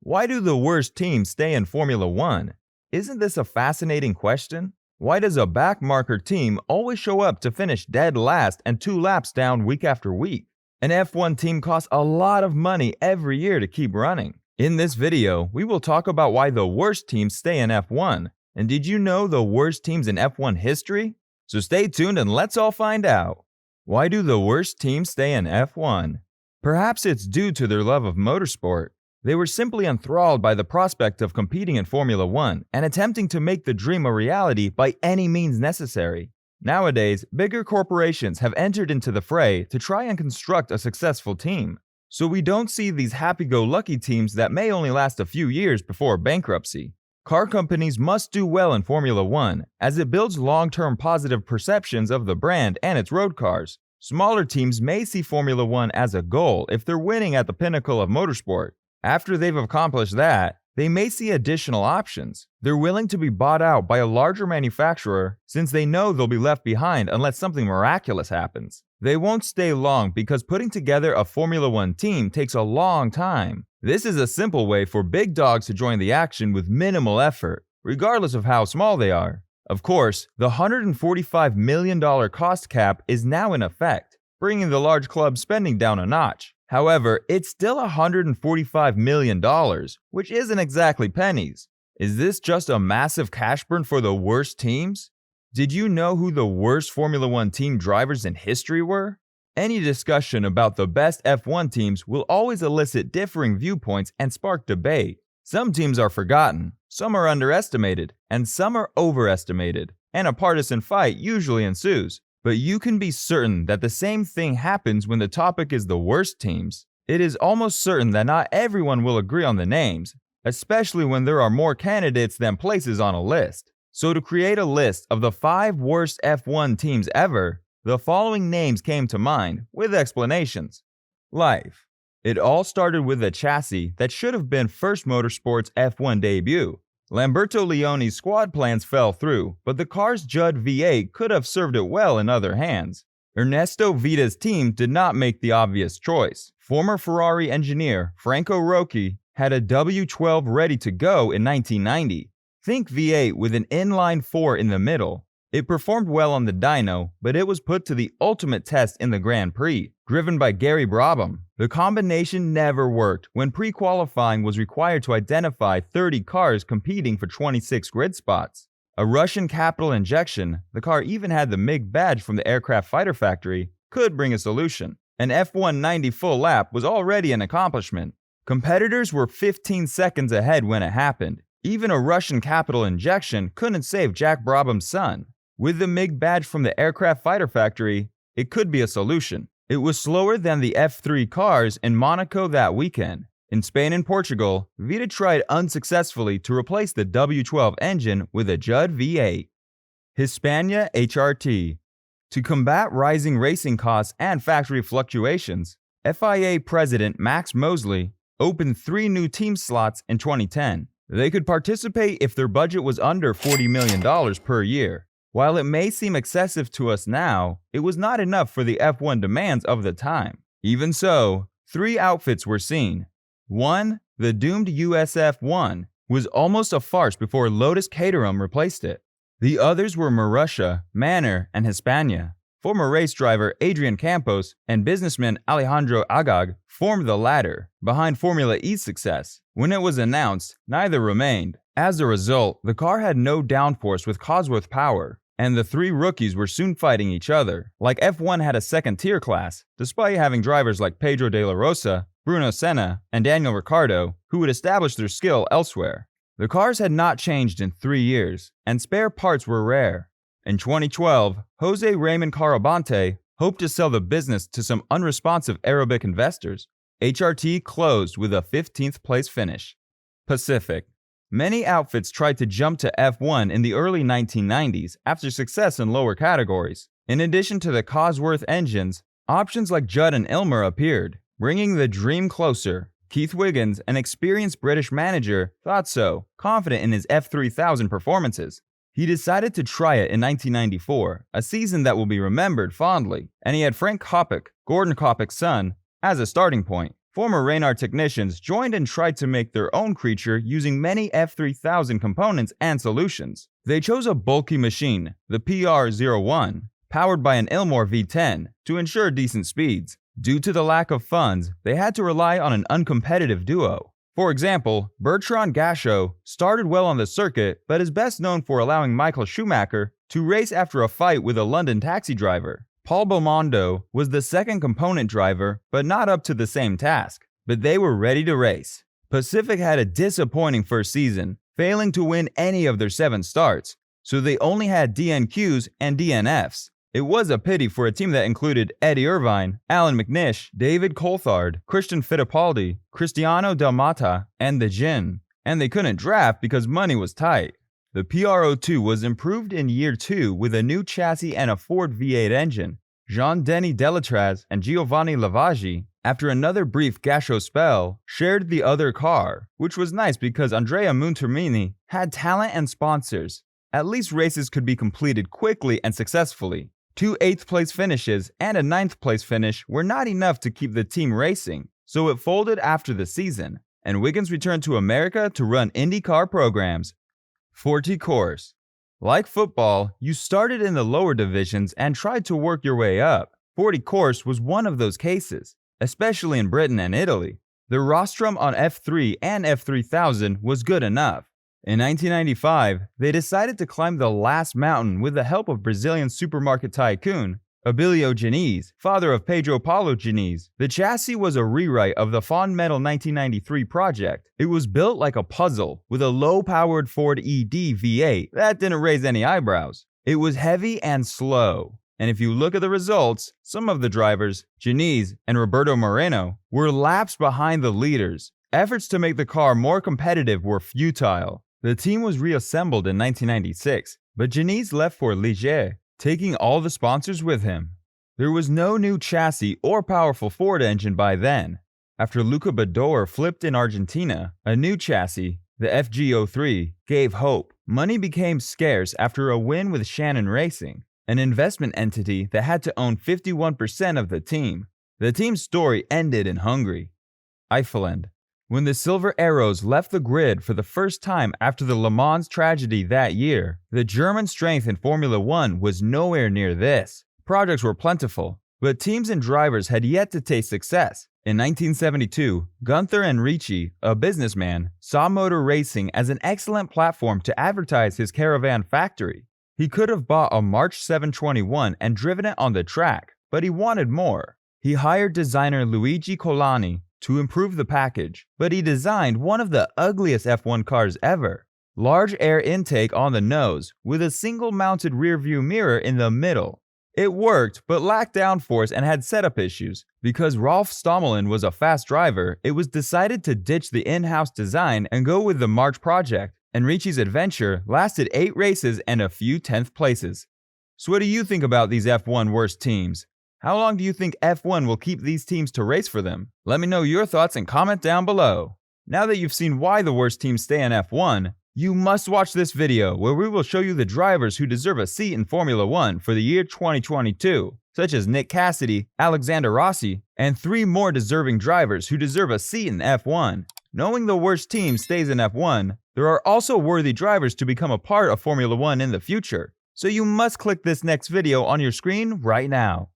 Why do the worst teams stay in Formula One? Isn't this a fascinating question? Why does a backmarker team always show up to finish dead last and 2 laps down week after week? An F1 team costs a lot of money every year to keep running. In this video, we will talk about why the worst teams stay in F1. And did you know the worst teams in F1 history? So stay tuned and let's all find out. Why do the worst teams stay in F1? Perhaps it's due to their love of motorsport. They were simply enthralled by the prospect of competing in Formula One and attempting to make the dream a reality by any means necessary. Nowadays, bigger corporations have entered into the fray to try and construct a successful team. So we don't see these happy-go-lucky teams that may only last a few years before bankruptcy. Car companies must do well in Formula One, as it builds long-term positive perceptions of the brand and its road cars. Smaller teams may see Formula One as a goal if they're winning at the pinnacle of motorsport. After they've accomplished that, they may see additional options. They're willing to be bought out by a larger manufacturer since they know they'll be left behind unless something miraculous happens. They won't stay long because putting together a Formula One team takes a long time. This is a simple way for big dogs to join the action with minimal effort, regardless of how small they are. Of course, the $145 million cost cap is now in effect, bringing the large club spending down a notch. However, it's still $145 million, which isn't exactly pennies. Is this just a massive cash burn for the worst teams? Did you know who the worst Formula One team drivers in history were? Any discussion about the best F1 teams will always elicit differing viewpoints and spark debate. Some teams are forgotten, some are underestimated, and some are overestimated, and a partisan fight usually ensues. But you can be certain that the same thing happens when the topic is the worst teams. It is almost certain that not everyone will agree on the names, especially when there are more candidates than places on a list. So to create a list of the 5 worst F1 teams ever, the following names came to mind, with explanations. Life. It all started with a chassis that should have been First Motorsport's F1 debut. Lamberto Leoni's squad plans fell through, but the car's Judd V8 could have served it well in other hands. Ernesto Vita's team did not make the obvious choice. Former Ferrari engineer Franco Rocchi had a W12 ready to go in 1990. Think V8 with an inline 4 in the middle. It performed well on the dyno, but it was put to the ultimate test in the Grand Prix, driven by Gary Brabham. The combination never worked when pre-qualifying was required to identify 30 cars competing for 26 grid spots. A Russian capital injection, the car even had the MiG badge from the aircraft fighter factory, could bring a solution. An F190 full lap was already an accomplishment. Competitors were 15 seconds ahead when it happened. Even a Russian capital injection couldn't save Jack Brabham's son. With the MiG badge from the aircraft fighter factory, it could be a solution. It was slower than the F3 cars in Monaco that weekend. In Spain and Portugal, Vita tried unsuccessfully to replace the W12 engine with a Judd V8. Hispania HRT. To combat rising racing costs and factory fluctuations, FIA President Max Mosley opened 3 new team slots in 2010. They could participate if their budget was under $40 million per year. While it may seem excessive to us now, it was not enough for the F1 demands of the time. Even so, 3 outfits were seen. 1, the doomed USF1, was almost a farce before Lotus Caterham replaced it. The others were Marussia, Manor, and Hispania. Former race driver Adrian Campos and businessman Alejandro Agag formed the latter, behind Formula E's success. When it was announced, neither remained. As a result, the car had no downforce with Cosworth power, and the 3 rookies were soon fighting each other. Like F1 had a second-tier class, despite having drivers like Pedro de la Rosa, Bruno Senna, and Daniel Ricciardo, who would establish their skill elsewhere. The cars had not changed in 3 years, and spare parts were rare. In 2012, Jose Raymond Carabante hoped to sell the business to some unresponsive Arabic investors. HRT closed with a 15th place finish. Pacific. Many outfits tried to jump to F1 in the early 1990s after success in lower categories. In addition to the Cosworth engines, options like Judd and Ilmer appeared, bringing the dream closer. Keith Wiggins, an experienced British manager, thought so, confident in his F3000 performances. He decided to try it in 1994, a season that will be remembered fondly, and he had Frank Kopic, Gordon Kopic's son, as a starting point. Former Reynard technicians joined and tried to make their own creature using many F3000 components and solutions. They chose a bulky machine, the PR-01, powered by an Ilmor V10, to ensure decent speeds. Due to the lack of funds, they had to rely on an uncompetitive duo. For example, Bertrand Gachot started well on the circuit, but is best known for allowing Michael Schumacher to race after a fight with a London taxi driver. Paul Belmondo was the second component driver, but not up to the same task. But they were ready to race. Pacific had a disappointing first season, failing to win any of their 7 starts, so they only had DNQs and DNFs. It was a pity for a team that included Eddie Irvine, Alan McNish, David Coulthard, Christian Fittipaldi, Cristiano Del Mata, and the Gin. And they couldn't draft because money was tight. The PR-02 was improved in year 2 with a new chassis and a Ford V8 engine. Jean-Denis Delatraz and Giovanni Lavaggi, after another brief Gachot spell, shared the other car, which was nice because Andrea Muntermini had talent and sponsors. At least races could be completed quickly and successfully. 2 8th-place finishes and a 9th-place finish were not enough to keep the team racing, so it folded after the season, and Wiggins returned to America to run IndyCar programs. Forti course. Like football, you started in the lower divisions and tried to work your way up. Forti course was one of those cases, especially in Britain and Italy. The rostrum on F3 and F3000 was good enough. In 1995, they decided to climb the last mountain with the help of Brazilian supermarket tycoon Abilio Diniz, father of Pedro Paulo Diniz. The chassis was a rewrite of the Fond Metal 1993 project. It was built like a puzzle, with a low-powered Ford ED V8 that didn't raise any eyebrows. It was heavy and slow, and if you look at the results, some of the drivers, Diniz and Roberto Moreno, were laps behind the leaders. Efforts to make the car more competitive were futile. The team was reassembled in 1996, but Diniz left for Ligier, taking all the sponsors with him. There was no new chassis or powerful Ford engine by then. After Luca Badoer flipped in Argentina, a new chassis, the FG03, gave hope. Money became scarce after a win with Shannon Racing, an investment entity that had to own 51% of the team. The team's story ended in Hungary. Eifeland. When the Silver Arrows left the grid for the first time after the Le Mans tragedy that year, the German strength in Formula 1 was nowhere near this. Projects were plentiful, but teams and drivers had yet to taste success. In 1972, Gunther Enrici, a businessman, saw motor racing as an excellent platform to advertise his caravan factory. He could have bought a March 721 and driven it on the track, but he wanted more. He hired designer Luigi Colani to improve the package, but he designed one of the ugliest F1 cars ever. Large air intake on the nose, with a single mounted rearview mirror in the middle. It worked, but lacked downforce and had setup issues. Because Rolf Stommelin was a fast driver, it was decided to ditch the in-house design and go with the March project. Enrici's adventure lasted 8 races and a few 10th places. So what do you think about these F1 worst teams? How long do you think F1 will keep these teams to race for them? Let me know your thoughts and comment down below. Now that you've seen why the worst teams stay in F1, you must watch this video where we will show you the drivers who deserve a seat in Formula 1 for the year 2022, such as Nick Cassidy, Alexander Rossi, and 3 more deserving drivers who deserve a seat in F1. Knowing the worst team stays in F1, there are also worthy drivers to become a part of Formula 1 in the future, so you must click this next video on your screen right now.